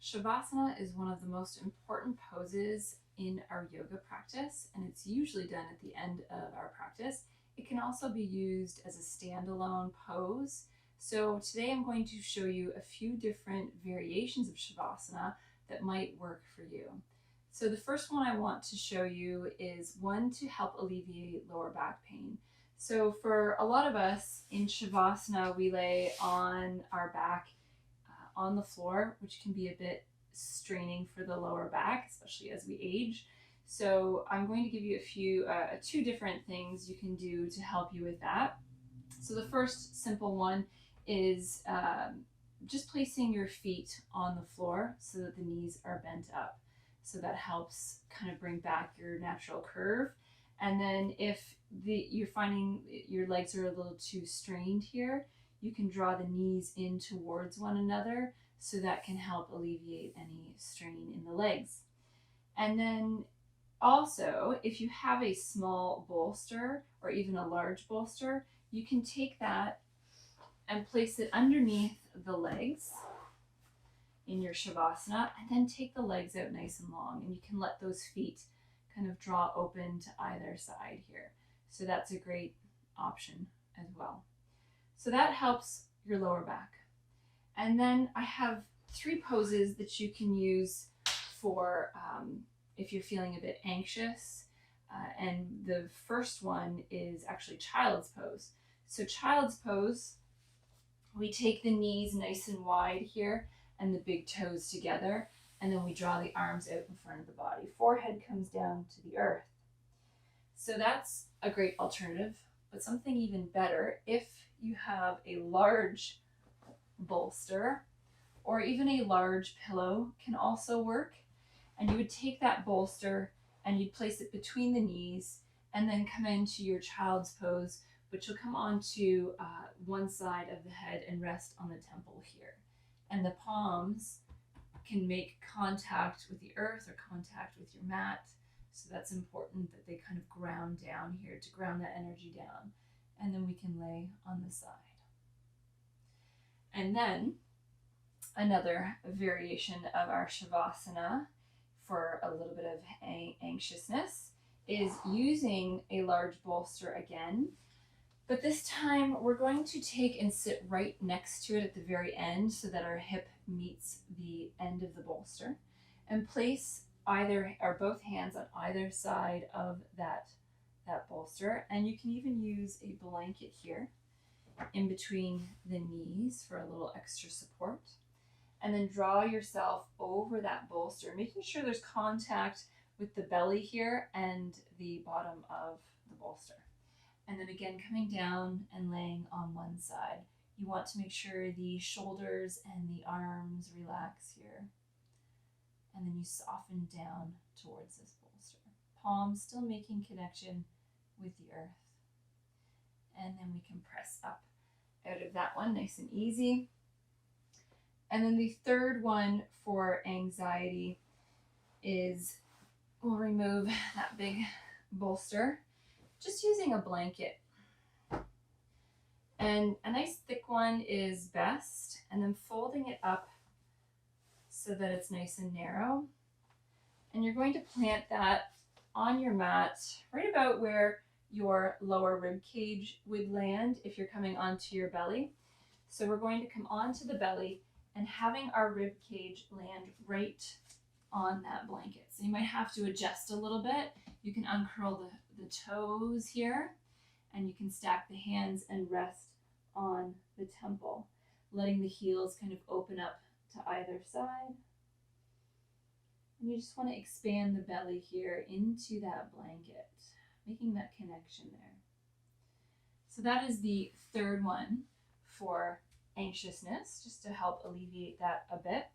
Shavasana is one of the most important poses in our yoga practice, and it's usually done at the end of our practice. It can also be used as a standalone pose. So today I'm going to show you a few different variations of Shavasana that might work for you. So the first one I want to show you is one to help alleviate lower back pain. So for a lot of us in Shavasana, we lay on our back on the floor, which can be a bit straining for the lower back, especially as we age. So I'm going to give you two different things you can do to help you with that. So the first simple one is just placing your feet on the floor so that the knees are bent up. So that helps kind of bring back your natural curve. And then if you're finding your legs are a little too strained here, you can draw the knees in towards one another, so that can help alleviate any strain in the legs. And then also, if you have a small bolster or even a large bolster, you can take that and place it underneath the legs in your Shavasana, and then take the legs out nice and long, and you can let those feet kind of draw open to either side here. So that's a great option as well. So that helps your lower back. And then I have three poses that you can use for if you're feeling a bit anxious. And the first one is actually child's pose. So child's pose, we take the knees nice and wide here and the big toes together, and then we draw the arms out in front of the body. Forehead comes down to the earth. So that's a great alternative, but something even better, if you have a large bolster or even a large pillow can also work. And you would take that bolster and you'd place it between the knees and then come into your child's pose, which will come onto one side of the head and rest on the temple here. And the palms can make contact with the earth or contact with your mat. So that's important that they kind of ground down here to ground that energy down. And then we can lay on the side. And then another variation of our Shavasana for a little bit of anxiousness is using a large bolster again. But this time we're going to take and sit right next to it at the very end so that our hip meets the end of the bolster, and place either or both hands on either side of that bolster. And you can even use a blanket here in between the knees for a little extra support. And then draw yourself over that bolster, making sure there's contact with the belly here and the bottom of the bolster. And then again, coming down and laying on one side. You want to make sure the shoulders and the arms relax here. And then you soften down towards this bolster. Palms still making connection with the earth. And then we can press up out of that one, nice and easy. And then the third one for anxiety is we'll remove that big bolster, just using a blanket. And a nice thick one is best, and then folding it up so that it's nice and narrow. And you're going to plant that on your mat right about where your lower rib cage would land if you're coming onto your belly. So we're going to come onto the belly and having our rib cage land right on that blanket. So you might have to adjust a little bit. You can uncurl the toes here, and you can stack the hands and rest on the temple, letting the heels kind of open up to either side. And you just want to expand the belly here into that blanket, making that connection there. So that is the third one for anxiousness, just to help alleviate that a bit.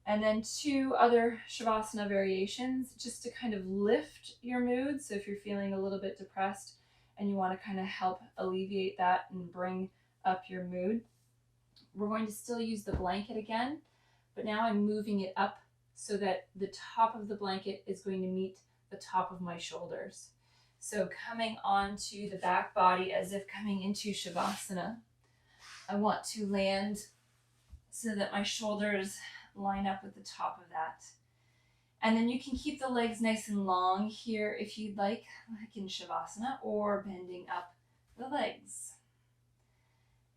And then two other Shavasana variations just to kind of lift your mood. So if you're feeling a little bit depressed and you want to kind of help alleviate that and bring up your mood, we're going to still use the blanket again, but now I'm moving it up so that the top of the blanket is going to meet the top of my shoulders. So coming onto the back body as if coming into Shavasana, I want to land so that my shoulders line up with the top of that. And then you can keep the legs nice and long here if you'd like in Shavasana, or bending up the legs.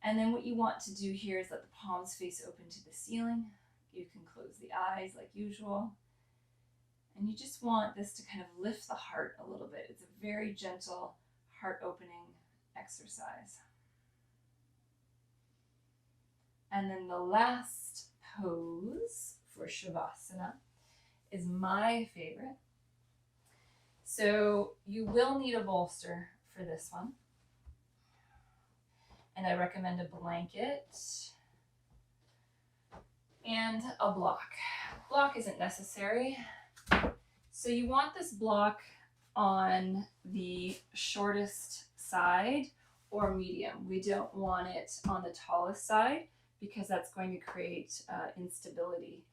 And then what you want to do here is let the palms face open to the ceiling. You can close the eyes like usual. And you just want this to kind of lift the heart a little bit. It's a very gentle heart opening exercise. And then the last pose for Shavasana is my favorite. So you will need a bolster for this one. And I recommend a blanket and a block. Block isn't necessary. So you want this block on the shortest side or medium. We don't want it on the tallest side because that's going to create instability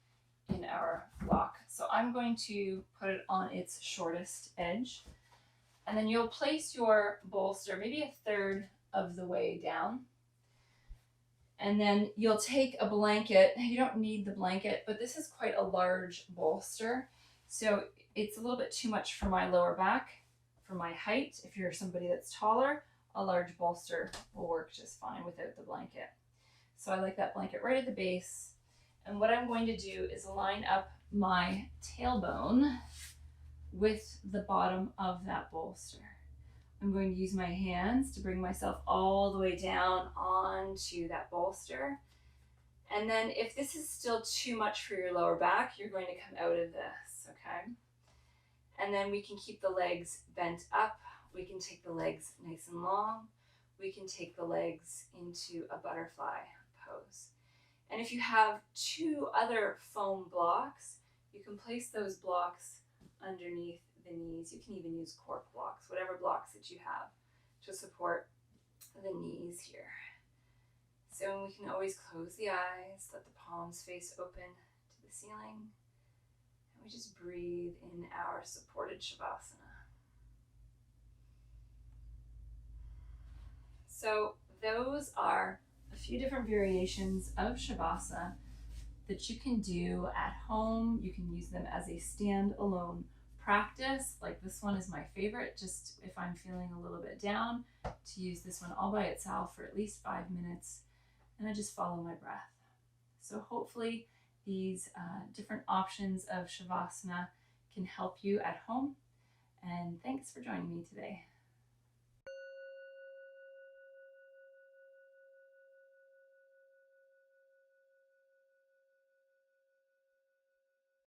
in our block. So I'm going to put it on its shortest edge. And then you'll place your bolster maybe a third of the way down. And then you'll take a blanket. You don't need the blanket, but this is quite a large bolster. So it's a little bit too much for my lower back, for my height. If you're somebody that's taller, a large bolster will work just fine without the blanket. So I like that blanket right at the base. And what I'm going to do is line up my tailbone with the bottom of that bolster. I'm going to use my hands to bring myself all the way down onto that bolster. And then if this is still too much for your lower back, you're going to come out of this, okay? And then we can keep the legs bent up. We can take the legs nice and long. We can take the legs into a butterfly pose. And if you have two other foam blocks, you can place those blocks underneath the knees. You can even use cork blocks, whatever blocks that you have to support the knees here. So we can always close the eyes, let the palms face open to the ceiling, and we just breathe in our supported Shavasana. So those are a few different variations of Shavasana that you can do at home. You can use them as a standalone practice. Like this one is my favorite, just if I'm feeling a little bit down, to use this one all by itself for at least 5 minutes, and I just follow my breath. So hopefully these different options of Shavasana can help you at home, and thanks for joining me today.